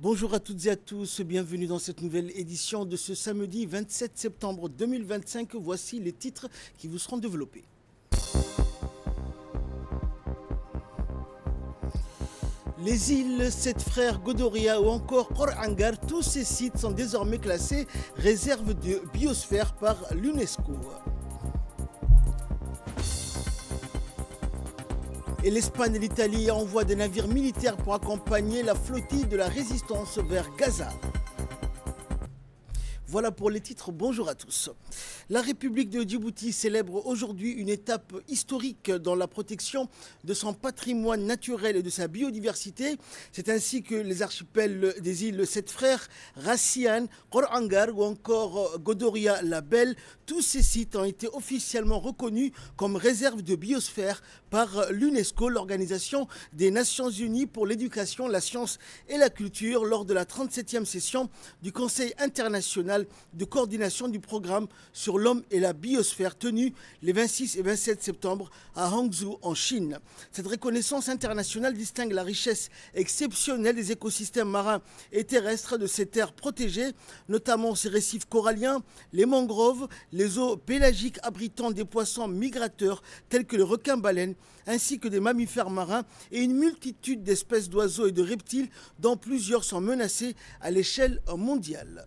Bonjour à toutes et à tous, bienvenue dans cette nouvelle édition de ce samedi 27 septembre 2025. Voici les titres qui vous seront développés. Les îles Sept Frères, Godoria ou encore Korangar, tous ces sites sont désormais classés réserve de biosphère par l'UNESCO. Et l'Espagne et l'Italie envoient des navires militaires pour accompagner la flottille de la résistance vers Gaza. Voilà pour les titres, bonjour à tous. La République de Djibouti célèbre aujourd'hui une étape historique dans la protection de son patrimoine naturel et de sa biodiversité. C'est ainsi que les archipels des îles Sept Frères, Rassian, Korangar ou encore Godoria la Belle, tous ces sites ont été officiellement reconnus comme réserve de biosphère par l'UNESCO, l'Organisation des Nations Unies pour l'éducation, la science et la culture, lors de la 37e session du Conseil international de coordination du programme sur l'homme et la biosphère tenue les 26 et 27 septembre à Hangzhou en Chine. Cette reconnaissance internationale distingue la richesse exceptionnelle des écosystèmes marins et terrestres de ces terres protégées, notamment ces récifs coralliens, les mangroves, les eaux pélagiques abritant des poissons migrateurs tels que le requin-baleine, ainsi que des mammifères marins et une multitude d'espèces d'oiseaux et de reptiles dont plusieurs sont menacés à l'échelle mondiale.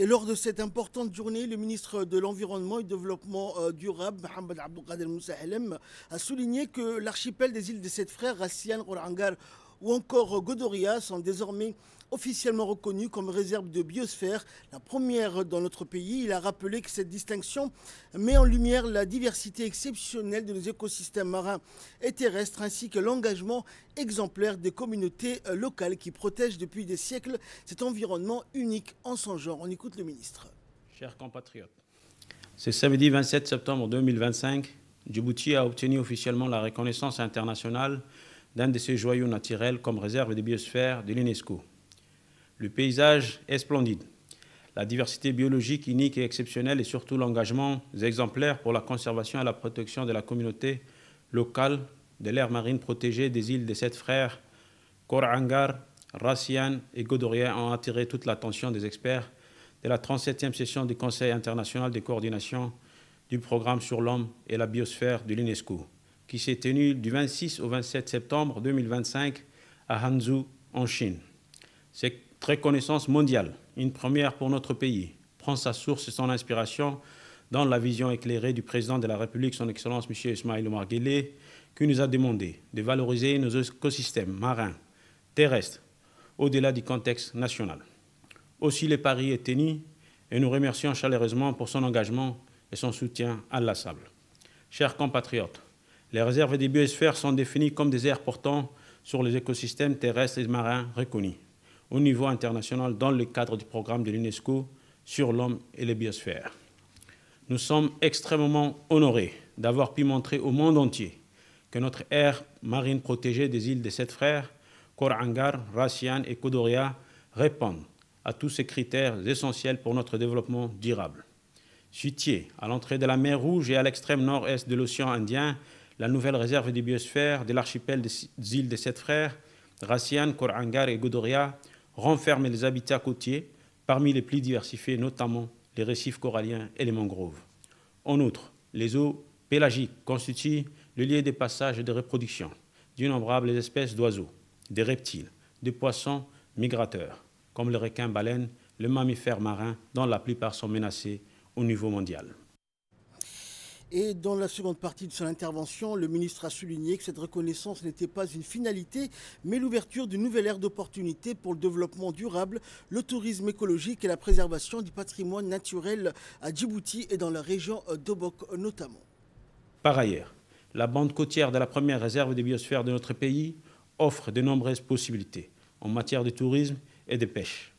Et lors de cette importante journée, le ministre de l'Environnement et du Développement durable, Mohamed Abdelkader Moussahelem, a souligné que l'archipel des îles des Sept Frères, Rassian, Korangar ou encore Godoria sont désormais officiellement reconnus comme réserve de biosphère, la première dans notre pays. Il a rappelé que cette distinction met en lumière la diversité exceptionnelle de nos écosystèmes marins et terrestres, ainsi que l'engagement exemplaire des communautés locales qui protègent depuis des siècles cet environnement unique en son genre. On écoute le ministre. Chers compatriotes, ce samedi 27 septembre 2025, Djibouti a obtenu officiellement la reconnaissance internationale d'un de ses joyaux naturels comme réserve de biosphère de l'UNESCO. Le paysage est splendide, la diversité biologique unique et exceptionnelle et surtout l'engagement exemplaire pour la conservation et la protection de la communauté locale de l'aire marine protégée des îles des Sept Frères, Korangar, Rassian et Godoria ont attiré toute l'attention des experts de la 37e session du Conseil international de coordination du programme sur l'homme et la biosphère de l'UNESCO, qui s'est tenue du 26 au 27 septembre 2025 à Hangzhou, en Chine. Cette reconnaissance mondiale, une première pour notre pays, prend sa source et son inspiration dans la vision éclairée du président de la République, son Excellence M. Ismaïl Omar Guelleh, qui nous a demandé de valoriser nos écosystèmes marins, terrestres, au-delà du contexte national. Aussi, le pari est tenu et nous remercions chaleureusement pour son engagement et son soutien inlassable. Chers compatriotes, les réserves des biosphères sont définies comme des aires portant sur les écosystèmes terrestres et marins reconnus au niveau international dans le cadre du programme de l'UNESCO sur l'homme et les biosphères. Nous sommes extrêmement honorés d'avoir pu montrer au monde entier que notre aire marine protégée des îles des Sept Frères, Korangar, Rassian et Godoria répondent à tous ces critères essentiels pour notre développement durable. Située à l'entrée de la mer Rouge et à l'extrême nord-est de l'océan Indien, la nouvelle réserve de biosphère de l'archipel des îles des Sept Frères, Rassian, Korangar et Godoria, renferme les habitats côtiers, parmi les plus diversifiés, notamment les récifs coralliens et les mangroves. En outre, les eaux pélagiques constituent le lieu de passage et de reproduction d'innombrables espèces d'oiseaux, de reptiles, de poissons migrateurs, comme le requin-baleine, le mammifère marin, dont la plupart sont menacés au niveau mondial. Et dans la seconde partie de son intervention, le ministre a souligné que cette reconnaissance n'était pas une finalité, mais l'ouverture d'une nouvelle ère d'opportunités pour le développement durable, le tourisme écologique et la préservation du patrimoine naturel à Djibouti et dans la région d'Obok notamment. Par ailleurs, la bande côtière de la première réserve de biosphère de notre pays offre de nombreuses possibilités en matière de tourisme et de pêche.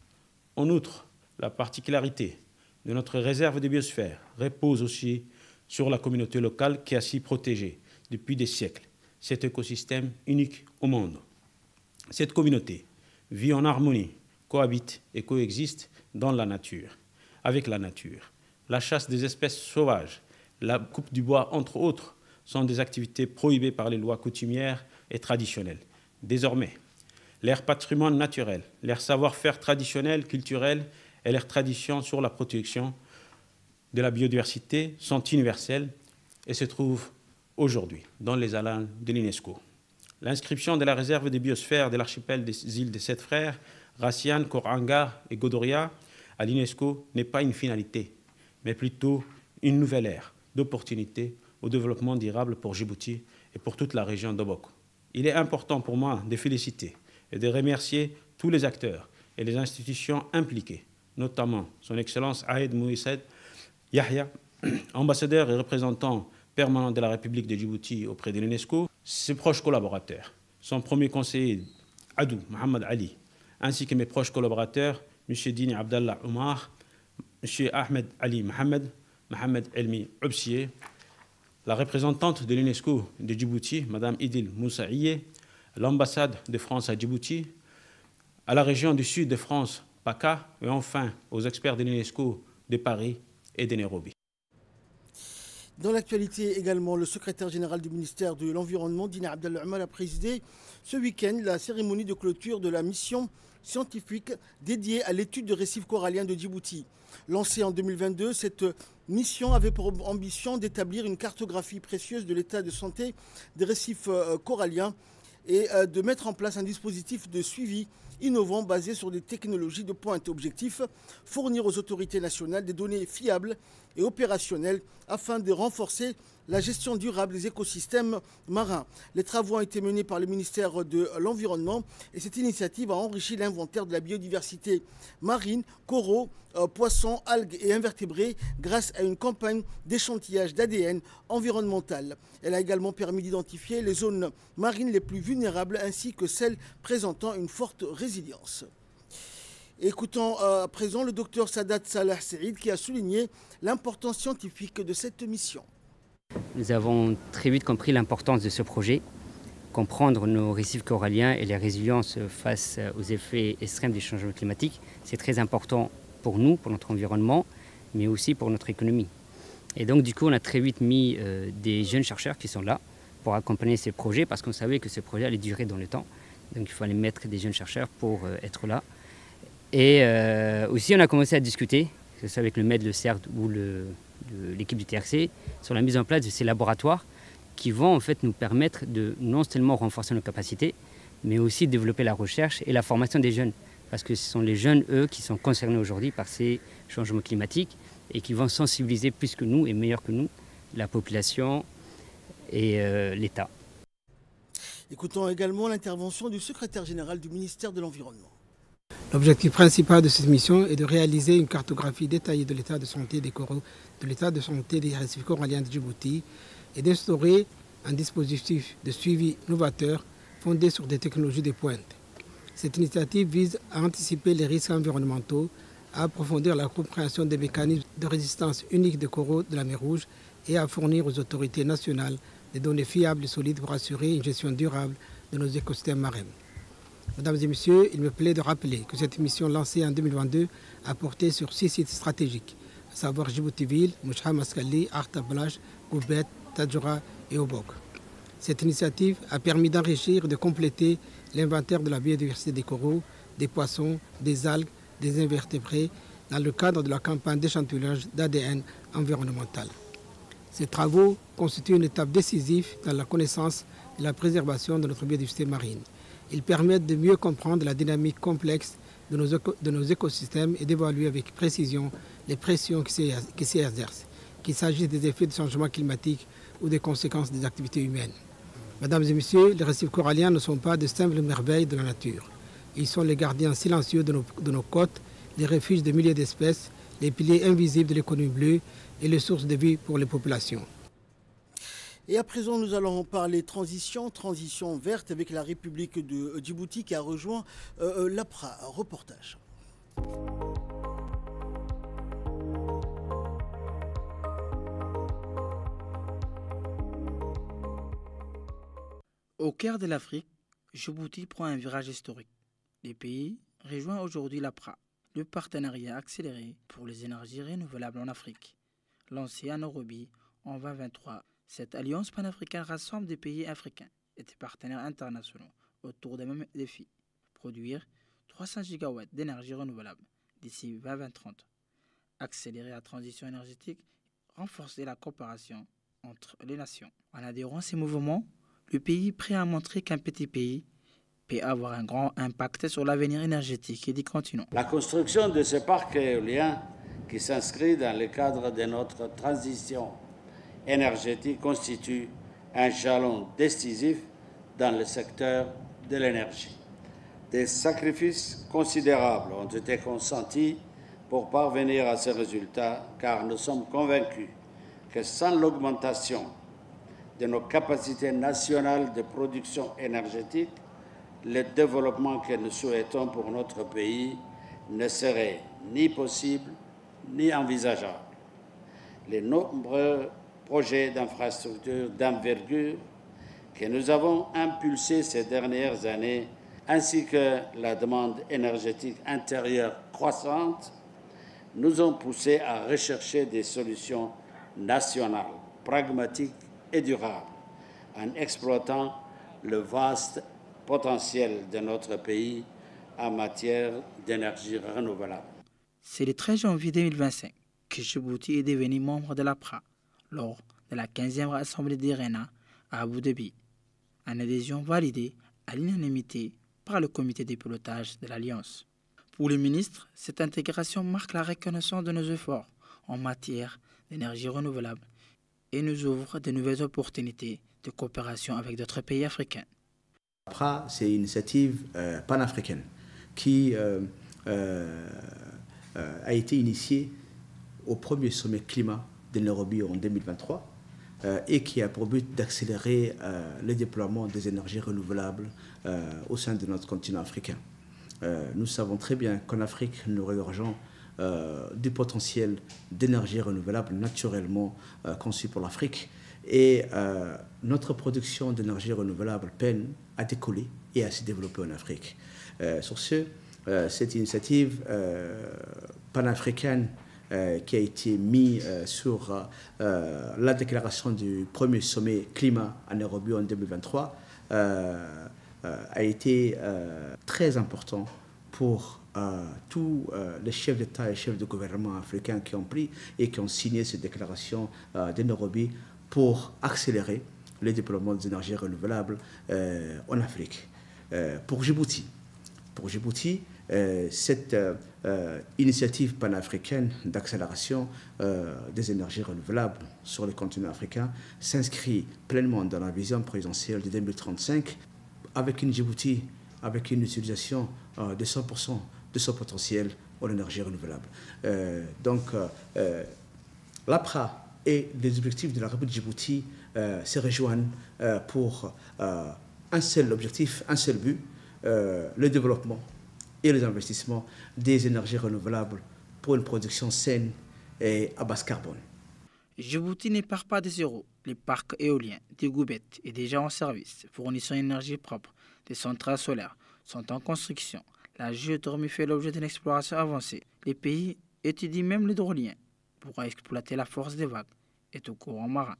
En outre, la particularité de notre réserve de biosphère repose aussi sur la communauté locale qui a s'y protégé depuis des siècles cet écosystème unique au monde. Cette communauté vit en harmonie, cohabite et coexiste dans la nature, avec la nature. La chasse des espèces sauvages, la coupe du bois, entre autres, sont des activités prohibées par les lois coutumières et traditionnelles. Désormais, leur patrimoine naturel, leur savoir-faire traditionnel, culturel et leurs traditions sur la protection de la biodiversité sont universelles et se trouvent aujourd'hui dans les annales de l'UNESCO. L'inscription de la réserve des biosphères de l'archipel des îles des Sept Frères, Rassian, Koh-Ranga et Godoria à l'UNESCO n'est pas une finalité, mais plutôt une nouvelle ère d'opportunités au développement durable pour Djibouti et pour toute la région d'Obok. Il est important pour moi de féliciter et de remercier tous les acteurs et les institutions impliquées, notamment son Excellence Aïd Moïsed Yahya, ambassadeur et représentant permanent de la République de Djibouti auprès de l'UNESCO, ses proches collaborateurs, son premier conseiller Adou Mohamed Ali, ainsi que mes proches collaborateurs, M. Dini Abdallah Omar, M. Ahmed Ali Mohamed, Mohamed Elmi Obsier, la représentante de l'UNESCO de Djibouti, Mme Idil Moussaïe, l'ambassade de France à Djibouti, à la région du sud de France, PACA, et enfin aux experts de l'UNESCO de Paris et de Nairobi. Dans l'actualité également, le secrétaire général du ministère de l'Environnement, Dina Abdallah Omar, a présidé ce week-end la cérémonie de clôture de la mission scientifique dédiée à l'étude des récifs coralliens de Djibouti. Lancée en 2022, cette mission avait pour ambition d'établir une cartographie précieuse de l'état de santé des récifs coralliens et de mettre en place un dispositif de suivi innovant basé sur des technologies de pointe. Objectif, fournir aux autorités nationales des données fiables et opérationnelles afin de renforcer la gestion durable des écosystèmes marins. Les travaux ont été menés par le ministère de l'Environnement et cette initiative a enrichi l'inventaire de la biodiversité marine, coraux, poissons, algues et invertébrés grâce à une campagne d'échantillage d'ADN environnemental. Elle a également permis d'identifier les zones marines les plus vulnérables ainsi que celles présentant une forte résilience. Écoutons à présent le docteur Sadat Salah Saïd qui a souligné l'importance scientifique de cette mission. Nous avons très vite compris l'importance de ce projet. Comprendre nos récifs coralliens et les résiliences face aux effets extrêmes des changements climatiques, c'est très important pour nous, pour notre environnement, mais aussi pour notre économie. Et donc du coup, on a très vite mis des jeunes chercheurs qui sont là pour accompagner ces projets parce qu'on savait que ces projets allaient durer dans le temps. Donc il fallait mettre des jeunes chercheurs pour être là. Et aussi, on a commencé à discuter, que ce soit avec le MED, le CERD ou l'équipe du TRC, sur la mise en place de ces laboratoires qui vont en fait nous permettre de non seulement renforcer nos capacités, mais aussi développer la recherche et la formation des jeunes. Parce que ce sont les jeunes, eux, qui sont concernés aujourd'hui par ces changements climatiques et qui vont sensibiliser plus que nous et meilleur que nous la population et l'État. Écoutons également l'intervention du secrétaire général du ministère de l'Environnement. L'objectif principal de cette mission est de réaliser une cartographie détaillée de l'état de santé des coraux, de l'état de santé des récifs coralliens de Djibouti et d'instaurer un dispositif de suivi novateur fondé sur des technologies de pointe. Cette initiative vise à anticiper les risques environnementaux, à approfondir la compréhension des mécanismes de résistance uniques des coraux de la mer Rouge et à fournir aux autorités nationales des données fiables et solides pour assurer une gestion durable de nos écosystèmes marins. Mesdames et messieurs, il me plaît de rappeler que cette mission lancée en 2022 a porté sur 6 sites stratégiques, à savoir Djibouti-Ville, Mouchha Maskali, Artablaj, Goubet, Tadjoura et Obok. Cette initiative a permis d'enrichir et de compléter l'inventaire de la biodiversité des coraux, des poissons, des algues, des invertébrés dans le cadre de la campagne d'échantillonnage d'ADN environnemental. Ces travaux constituent une étape décisive dans la connaissance et la préservation de notre biodiversité marine. Ils permettent de mieux comprendre la dynamique complexe de nos écosystèmes et d'évaluer avec précision les pressions qui s'y exercent, qu'il s'agisse des effets du changement climatique ou des conséquences des activités humaines. Mesdames et messieurs, les récifs coralliens ne sont pas de simples merveilles de la nature. Ils sont les gardiens silencieux de nos côtes, les refuges de milliers d'espèces, les piliers invisibles de l'économie bleue et les sources de vie pour les populations. Et à présent, nous allons parler transition verte avec la République de Djibouti qui a rejoint l'APRA. Reportage. Au cœur de l'Afrique, Djibouti prend un virage historique. Les pays rejoignent aujourd'hui l'APRA, le partenariat accéléré pour les énergies renouvelables en Afrique. Lancé à Nairobi en 2023, cette alliance panafricaine rassemble des pays africains et des partenaires internationaux autour des mêmes défis. Produire 300 gigawatts d'énergie renouvelable d'ici 2030. Accélérer la transition énergétique, renforcer la coopération entre les nations. En adhérant à ces mouvements, le pays prêt à montrer qu'un petit pays peut avoir un grand impact sur l'avenir énergétique du continent. La construction de ce parc éolien qui s'inscrit dans le cadre de notre transition énergétique constitue un jalon décisif dans le secteur de l'énergie. Des sacrifices considérables ont été consentis pour parvenir à ces résultats, car nous sommes convaincus que sans l'augmentation de nos capacités nationales de production énergétique, le développement que nous souhaitons pour notre pays ne serait ni possible ni envisageable. Les nombreux projets d'infrastructures d'envergure que nous avons impulsés ces dernières années, ainsi que la demande énergétique intérieure croissante, nous ont poussés à rechercher des solutions nationales, pragmatiques et durables, en exploitant le vaste potentiel de notre pays en matière d'énergie renouvelable. C'est le 13 janvier 2025 que Djibouti est devenu membre de l'APRA lors de la 15e Assemblée d'IRENA à Abu Dhabi, une adhésion validée à l'unanimité par le comité de pilotage de l'Alliance. Pour le ministre, cette intégration marque la reconnaissance de nos efforts en matière d'énergie renouvelable et nous ouvre de nouvelles opportunités de coopération avec d'autres pays africains. L'APRA, c'est une initiative panafricaine qui a été initiée au premier sommet climat de Nairobi en 2023 et qui a pour but d'accélérer le déploiement des énergies renouvelables au sein de notre continent africain. Nous savons très bien qu'en Afrique, nous regorgeons du potentiel d'énergie renouvelable naturellement conçu pour l'Afrique. Et notre production d'énergie renouvelable peine à décoller et à se développer en Afrique. Sur ce, cette initiative panafricaine qui a été mise sur la déclaration du premier sommet climat à Nairobi en 2023 a été très important pour tous les chefs d'État et chefs de gouvernement africains qui ont pris et qui ont signé cette déclaration de Nairobi pour accélérer le déploiement des énergies renouvelables en Afrique. Pour Djibouti, cette initiative panafricaine d'accélération des énergies renouvelables sur le continent africain s'inscrit pleinement dans la vision présidentielle de 2035 avec une Djibouti, avec une utilisation de 100% de son potentiel en énergie renouvelable. L'APRA et les objectifs de la République de Djibouti se rejoignent pour un seul objectif, un seul but, le développement et les investissements des énergies renouvelables pour une production saine et à basse carbone. Djibouti ne part pas de zéro. Les parcs éoliens de Goubet est déjà en service, fournissant une énergie propre. Des centrales solaires sont en construction. La géothermie fait l'objet d'une exploration avancée. Les pays étudient même l'hydrolien pour exploiter la force des vagues et au courant marin.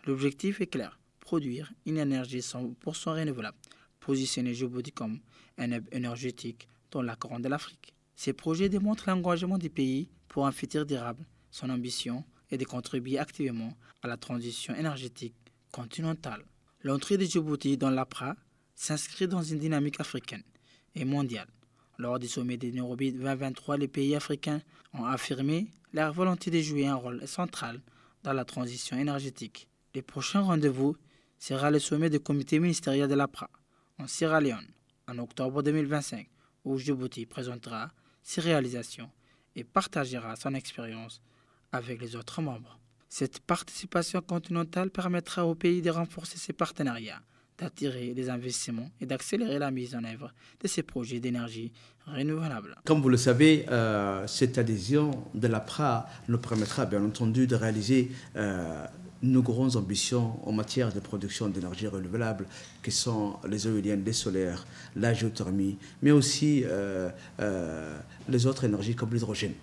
L'objectif est clair, produire une énergie 100% renouvelable, positionner Djibouti comme un hub énergétique dans la Corne de l'Afrique. Ces projets démontrent l'engagement du pays pour un futur durable. Son ambition est de contribuer activement à la transition énergétique continentale. L'entrée de Djibouti dans l'APRA s'inscrit dans une dynamique africaine et mondiale. Lors du sommet de Nairobi 2023, les pays africains ont affirmé leur volonté de jouer un rôle central dans la transition énergétique. Le prochain rendez-vous sera le sommet du comité ministériel de l'APRA en Sierra Leone en octobre 2025, où Djibouti présentera ses réalisations et partagera son expérience avec les autres membres. Cette participation continentale permettra au pays de renforcer ses partenariats, d'attirer les investissements et d'accélérer la mise en œuvre de ces projets d'énergie renouvelable. Comme vous le savez, cette adhésion de l'APRA nous permettra bien entendu de réaliser nos grandes ambitions en matière de production d'énergie renouvelable, qui sont les éoliennes, les solaires, la géothermie, mais aussi les autres énergies comme l'hydrogène.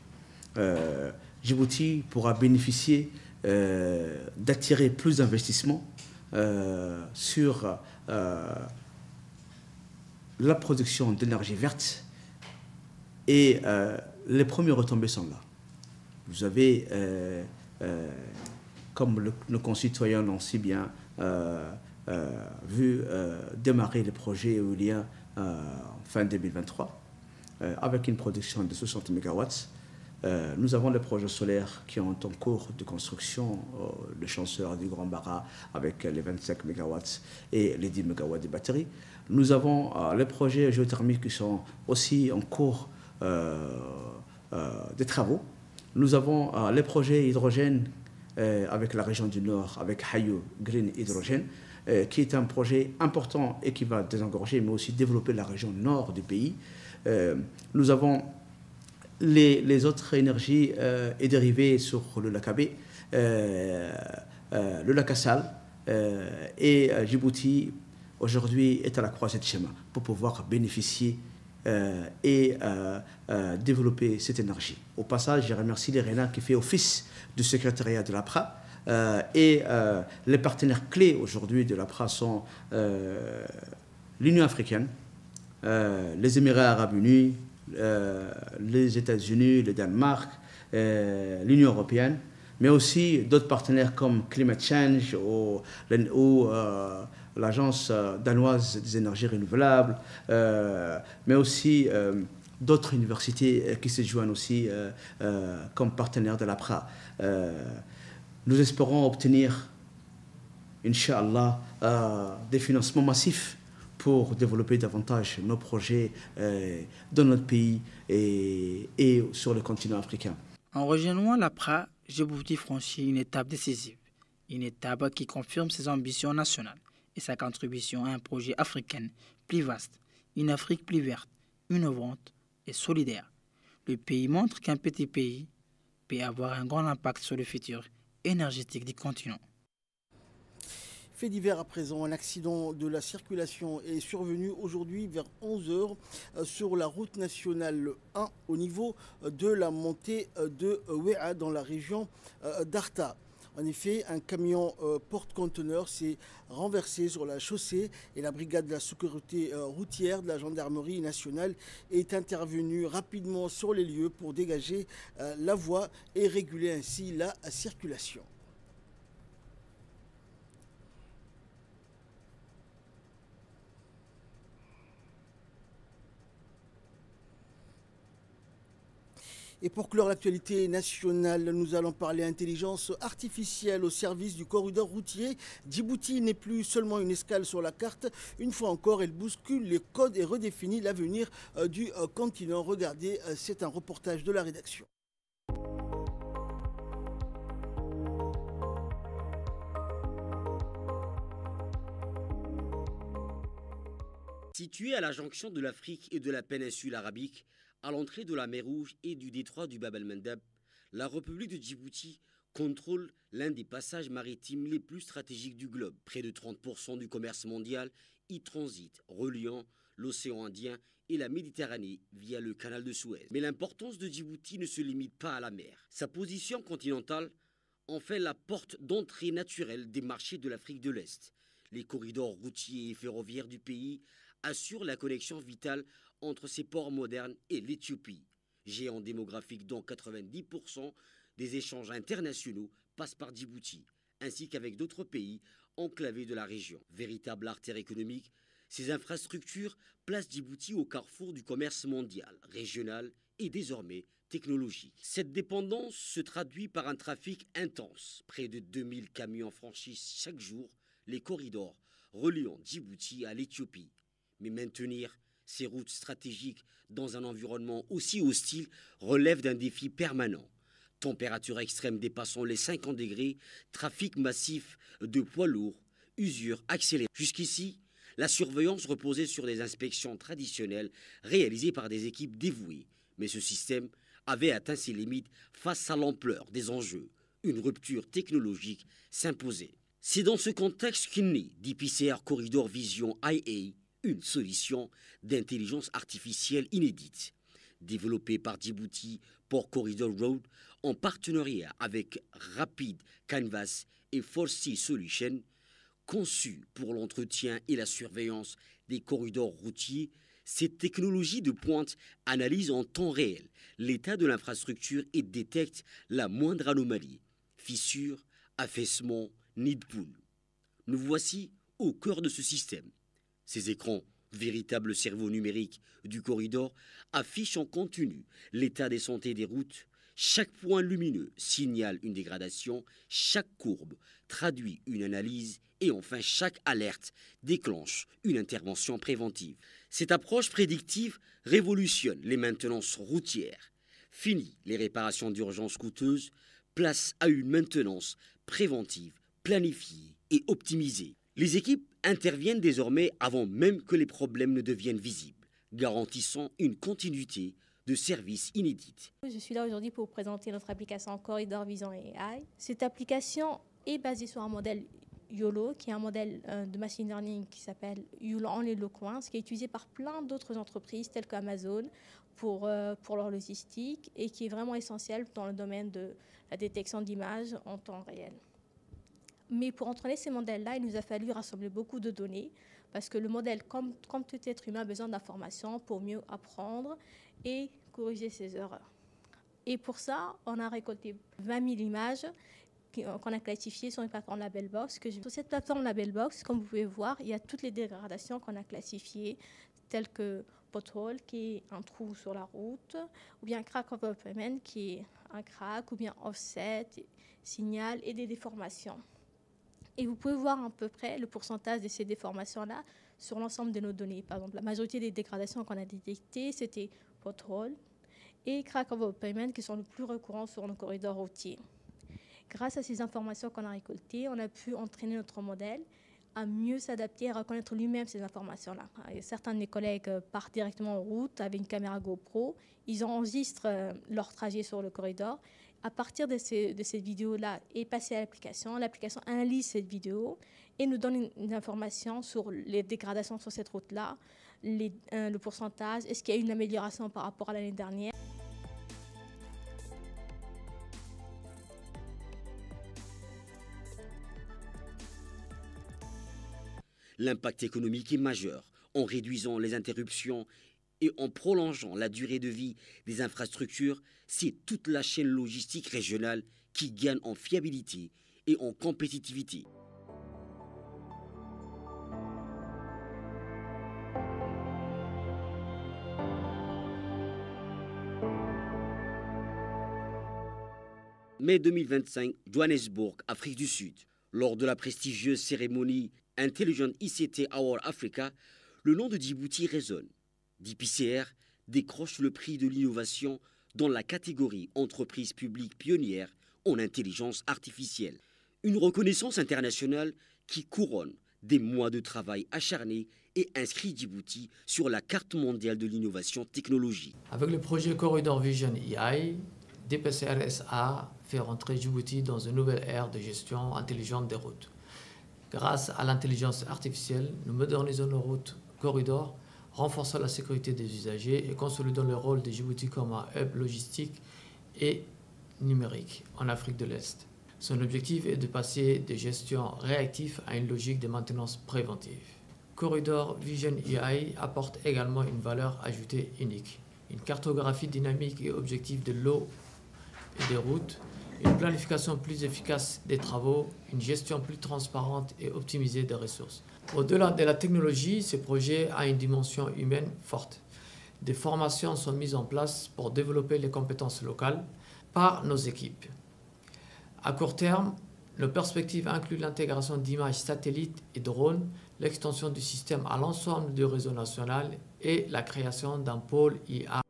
Djibouti pourra bénéficier d'attirer plus d'investissements sur la production d'énergie verte et les premiers retombées sont là. Vous avez, comme nos concitoyens l'ont si bien vu, démarrer les projets éoliens fin 2023 avec une production de 60 MW. Nous avons les projets solaires qui ont en cours de construction, le Chanceur du Grand Bara avec les 25 MW et les 10 MW de batteries. Nous avons les projets géothermiques qui sont aussi en cours de travaux. Nous avons les projets hydrogène avec la région du Nord, avec Hayou Green Hydrogène, qui est un projet important et qui va désengorger, mais aussi développer la région nord du pays. Nous avons les autres énergies et dérivées sur le lac Abé, le lac Assal et Djibouti aujourd'hui est à la croisée de chemin pour pouvoir bénéficier et développer cette énergie. Au passage, je remercie l'IRENA qui fait office du secrétariat de l'APRA et les partenaires clés aujourd'hui de l'APRA sont l'Union africaine, les Émirats arabes unis, les États-Unis, le Danemark, l'Union européenne, mais aussi d'autres partenaires comme Climate Change ou l'Agence danoise des énergies renouvelables, mais aussi d'autres universités qui se joignent aussi comme partenaires de l'APRA. Nous espérons obtenir, Inch'Allah, des financements massifs pour développer davantage nos projets dans notre pays et sur le continent africain. En rejoignant l'APRA, Djibouti franchit une étape décisive, une étape qui confirme ses ambitions nationales et sa contribution à un projet africain plus vaste, une Afrique plus verte, innovante et solidaire. Le pays montre qu'un petit pays peut avoir un grand impact sur le futur énergétique du continent. Fait divers à présent, un accident de la circulation est survenu aujourd'hui vers 11h sur la route nationale 1 au niveau de la montée de Wea dans la région d'Arta. En effet, un camion porte-conteneur s'est renversé sur la chaussée et la brigade de la sécurité routière de la gendarmerie nationale est intervenue rapidement sur les lieux pour dégager la voie et réguler ainsi la circulation. Et pour clore l'actualité nationale, nous allons parler intelligence artificielle au service du corridor routier. Djibouti n'est plus seulement une escale sur la carte. Une fois encore, elle bouscule les codes et redéfinit l'avenir du continent. Regardez, c'est un reportage de la rédaction. Située à la jonction de l'Afrique et de la péninsule arabique, à l'entrée de la mer Rouge et du détroit du Bab el-Mandeb, la République de Djibouti contrôle l'un des passages maritimes les plus stratégiques du globe. Près de 30% du commerce mondial y transite, reliant l'océan Indien et la Méditerranée via le canal de Suez. Mais l'importance de Djibouti ne se limite pas à la mer. Sa position continentale en fait la porte d'entrée naturelle des marchés de l'Afrique de l'Est. Les corridors routiers et ferroviaires du pays assurent la connexion vitale entre ces ports modernes et l'Éthiopie, géant démographique dont 90% des échanges internationaux passent par Djibouti, ainsi qu'avec d'autres pays enclavés de la région. Véritable artère économique, ces infrastructures placent Djibouti au carrefour du commerce mondial, régional et désormais technologique. Cette dépendance se traduit par un trafic intense. Près de 2000 camions franchissent chaque jour les corridors reliant Djibouti à l'Éthiopie. Mais maintenir ces routes stratégiques dans un environnement aussi hostile relève d'un défi permanent. Température extrême dépassant les 50 degrés, trafic massif de poids lourds, usure accélérée. Jusqu'ici, la surveillance reposait sur des inspections traditionnelles réalisées par des équipes dévouées. Mais ce système avait atteint ses limites face à l'ampleur des enjeux. une rupture technologique s'imposait. C'est dans ce contexte qu'est né DPCR Corridor Vision IA, une solution d'intelligence artificielle inédite, développée par Djibouti Port Corridor Road en partenariat avec Rapid Canvas et Force Solutions, conçue pour l'entretien et la surveillance des corridors routiers. Cette technologie de pointe analyse en temps réel l'état de l'infrastructure et détecte la moindre anomalie, fissure, affaissement, nid de poule. Nous voici au cœur de ce système. Ces écrans, véritables cerveaux numériques du corridor, affichent en continu l'état de santé des routes. Chaque point lumineux signale une dégradation, chaque courbe traduit une analyse et enfin chaque alerte déclenche une intervention préventive. Cette approche prédictive révolutionne les maintenances routières, finit les réparations d'urgence coûteuses, place à une maintenance préventive, planifiée et optimisée. Les équipes interviennent désormais avant même que les problèmes ne deviennent visibles, garantissant une continuité de services inédite. Je suis là aujourd'hui pour vous présenter notre application Corridor Vision AI. Cette application est basée sur un modèle YOLO, qui est un modèle de machine learning qui s'appelle YOLO Only Loquence, qui est utilisé par plein d'autres entreprises telles qu'Amazon pour leur logistique et qui est vraiment essentiel dans le domaine de la détection d'images en temps réel. Mais pour entraîner ces modèles-là, il nous a fallu rassembler beaucoup de données parce que le modèle, comme tout être humain, a besoin d'informations pour mieux apprendre et corriger ses erreurs. Et pour ça, on a récolté 20 000 images qu'on a classifiées sur une plateforme Labelbox. Sur cette plateforme Labelbox, comme vous pouvez voir, il y a toutes les dégradations qu'on a classifiées, telles que pothole, qui est un trou sur la route, ou bien crack of pavement, qui est un crack, ou bien offset, signal et des déformations. Et vous pouvez voir à peu près le pourcentage de ces déformations-là sur l'ensemble de nos données. Par exemple, la majorité des dégradations qu'on a détectées, c'était pothole et crack of pavement qui sont les plus récurrents sur nos corridors routiers. Grâce à ces informations qu'on a récoltées, on a pu entraîner notre modèle à mieux s'adapter et à reconnaître lui-même ces informations-là. Certains de mes collègues partent directement en route avec une caméra GoPro. Ils enregistrent leur trajet sur le corridor. À partir de ces vidéos-là est passée à l'application. L'application analyse cette vidéo et nous donne une information sur les dégradations sur cette route-là, le pourcentage, est-ce qu'il y a eu une amélioration par rapport à l'année dernière. L'impact économique est majeur en réduisant les interruptions et en prolongeant la durée de vie des infrastructures. C'est toute la chaîne logistique régionale qui gagne en fiabilité et en compétitivité. Mai 2025, Johannesburg, Afrique du Sud. Lors de la prestigieuse cérémonie Intelligent ICT Award Africa, le nom de Djibouti résonne. DPCR décroche le prix de l'innovation dans la catégorie entreprise publique pionnière en intelligence artificielle. Une reconnaissance internationale qui couronne des mois de travail acharné et inscrit Djibouti sur la carte mondiale de l'innovation technologique. Avec le projet Corridor Vision AI, DPCR SA fait rentrer Djibouti dans une nouvelle ère de gestion intelligente des routes. Grâce à l'intelligence artificielle, nous modernisons nos routes corridors, renforçant la sécurité des usagers et consolidant le rôle de Djibouti comme un hub logistique et numérique en Afrique de l'Est. Son objectif est de passer de gestion réactive à une logique de maintenance préventive. Corridor Vision AI apporte également une valeur ajoutée unique. Une cartographie dynamique et objective de l'eau et des routes, une planification plus efficace des travaux, une gestion plus transparente et optimisée des ressources. Au-delà de la technologie, ce projet a une dimension humaine forte. Des formations sont mises en place pour développer les compétences locales par nos équipes. À court terme, nos perspectives incluent l'intégration d'images satellites et drones, l'extension du système à l'ensemble du réseau national et la création d'un pôle IA.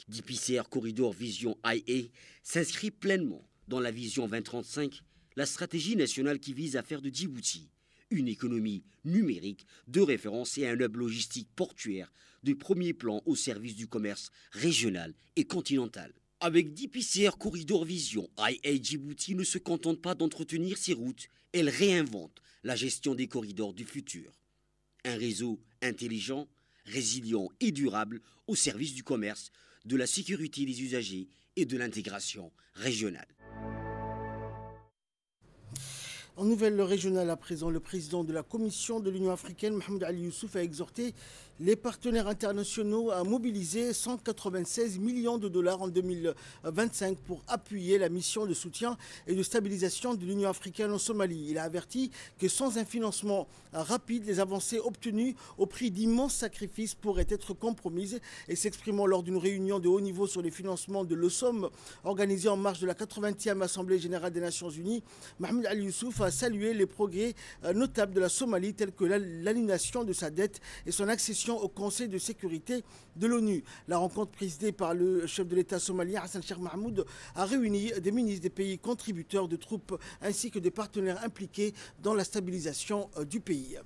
DPCR Corridor Vision IA s'inscrit pleinement dans la vision 2035, la stratégie nationale qui vise à faire de Djibouti une économie numérique de référence et un hub logistique portuaire de premier plan au service du commerce régional et continental. Avec DPCR Corridor Vision, IA Djibouti ne se contente pas d'entretenir ses routes, elle réinvente la gestion des corridors du futur. Un réseau intelligent, résilient et durable au service du commerce, de la sécurité des usagers et de l'intégration régionale. En nouvelle régionale à présent, le président de la Commission de l'Union africaine, Mohamed Ali Youssouf, a exhorté les partenaires internationaux à mobiliser 196 millions de dollars en 2025 pour appuyer la mission de soutien et de stabilisation de l'Union africaine en Somalie. Il a averti que sans un financement rapide, les avancées obtenues au prix d'immenses sacrifices pourraient être compromises. Et s'exprimant lors d'une réunion de haut niveau sur les financements de l'OSOM organisée en marge de la 80e Assemblée générale des Nations unies, Mohamed Ali Youssouf a salué les progrès notables de la Somalie tels que l'annulation de sa dette et son accession au Conseil de sécurité de l'ONU. La rencontre présidée par le chef de l'État somalien Hassan Sheikh Mahmoud a réuni des ministres des pays contributeurs de troupes ainsi que des partenaires impliqués dans la stabilisation du pays.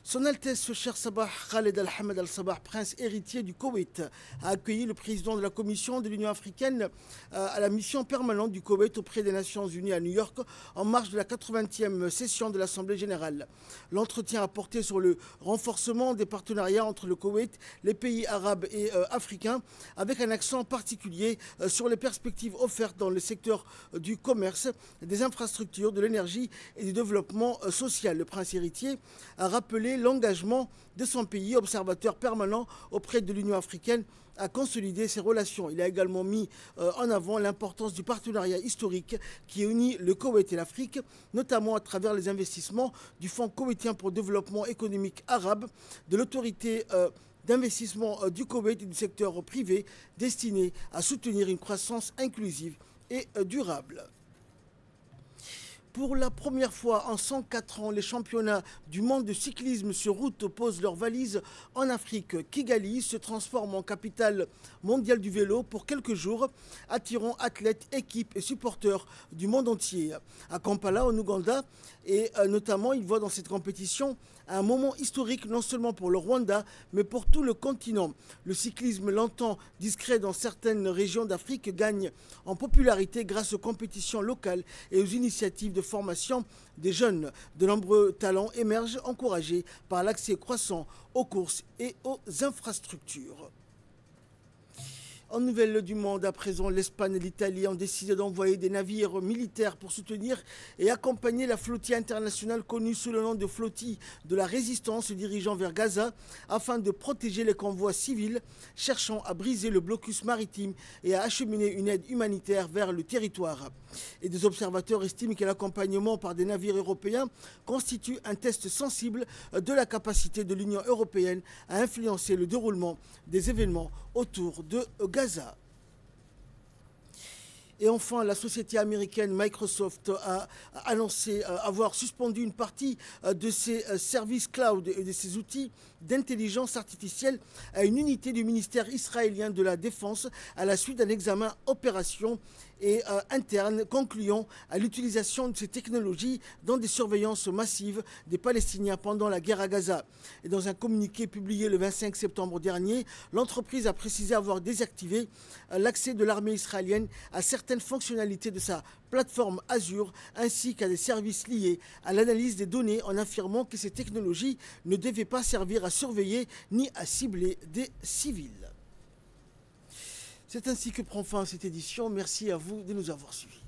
Son Altesse Cheikh Sabah Khaled Al-Hamad Al-Sabah, prince héritier du Koweït, a accueilli le président de la Commission de l'Union africaine à la mission permanente du Koweït auprès des Nations unies à New York en marge de la 80e session de l'Assemblée générale. L'entretien a porté sur le renforcement des partenariats entre le Koweït, les pays arabes et africains, avec un accent particulier sur les perspectives offertes dans le secteur du commerce, des infrastructures, de l'énergie et du développement social. Le prince héritier a rappelé l'engagement de son pays, observateur permanent auprès de l'Union africaine, à consolider ses relations. Il a également mis en avant l'importance du partenariat historique qui unit le Koweït et l'Afrique, notamment à travers les investissements du Fonds koweïtien pour le développement économique arabe, de l'autorité d'investissement du Koweït et du secteur privé destiné à soutenir une croissance inclusive et durable. Pour la première fois en 104 ans, les championnats du monde de cyclisme sur route posent leurs valises en Afrique. Kigali se transforme en capitale mondiale du vélo pour quelques jours, attirant athlètes, équipes et supporters du monde entier. À Kampala, en Ouganda, et notamment, il voit dans cette compétition un moment historique non seulement pour le Rwanda, mais pour tout le continent. Le cyclisme, longtemps discret dans certaines régions d'Afrique, gagne en popularité grâce aux compétitions locales et aux initiatives de formation des jeunes. De nombreux talents émergent, encouragés par l'accès croissant aux courses et aux infrastructures. En nouvelles du monde, à présent, l'Espagne et l'Italie ont décidé d'envoyer des navires militaires pour soutenir et accompagner la flottille internationale connue sous le nom de flottille de la résistance se dirigeant vers Gaza afin de protéger les convois civils cherchant à briser le blocus maritime et à acheminer une aide humanitaire vers le territoire. Et des observateurs estiment que l'accompagnement par des navires européens constitue un test sensible de la capacité de l'Union européenne à influencer le déroulement des événements autour de Gaza. Et enfin, la société américaine Microsoft a annoncé avoir suspendu une partie de ses services cloud et de ses outils d'intelligence artificielle à une unité du ministère israélien de la Défense à la suite d'un examen opération et interne concluant à l'utilisation de ces technologies dans des surveillances massives des Palestiniens pendant la guerre à Gaza. Et dans un communiqué publié le 25 septembre dernier, l'entreprise a précisé avoir désactivé l'accès de l'armée israélienne à certaines fonctionnalités de sa plateforme Azure ainsi qu'à des services liés à l'analyse des données en affirmant que ces technologies ne devaient pas servir à surveiller ni à cibler des civils. C'est ainsi que prend fin cette édition. Merci à vous de nous avoir suivis.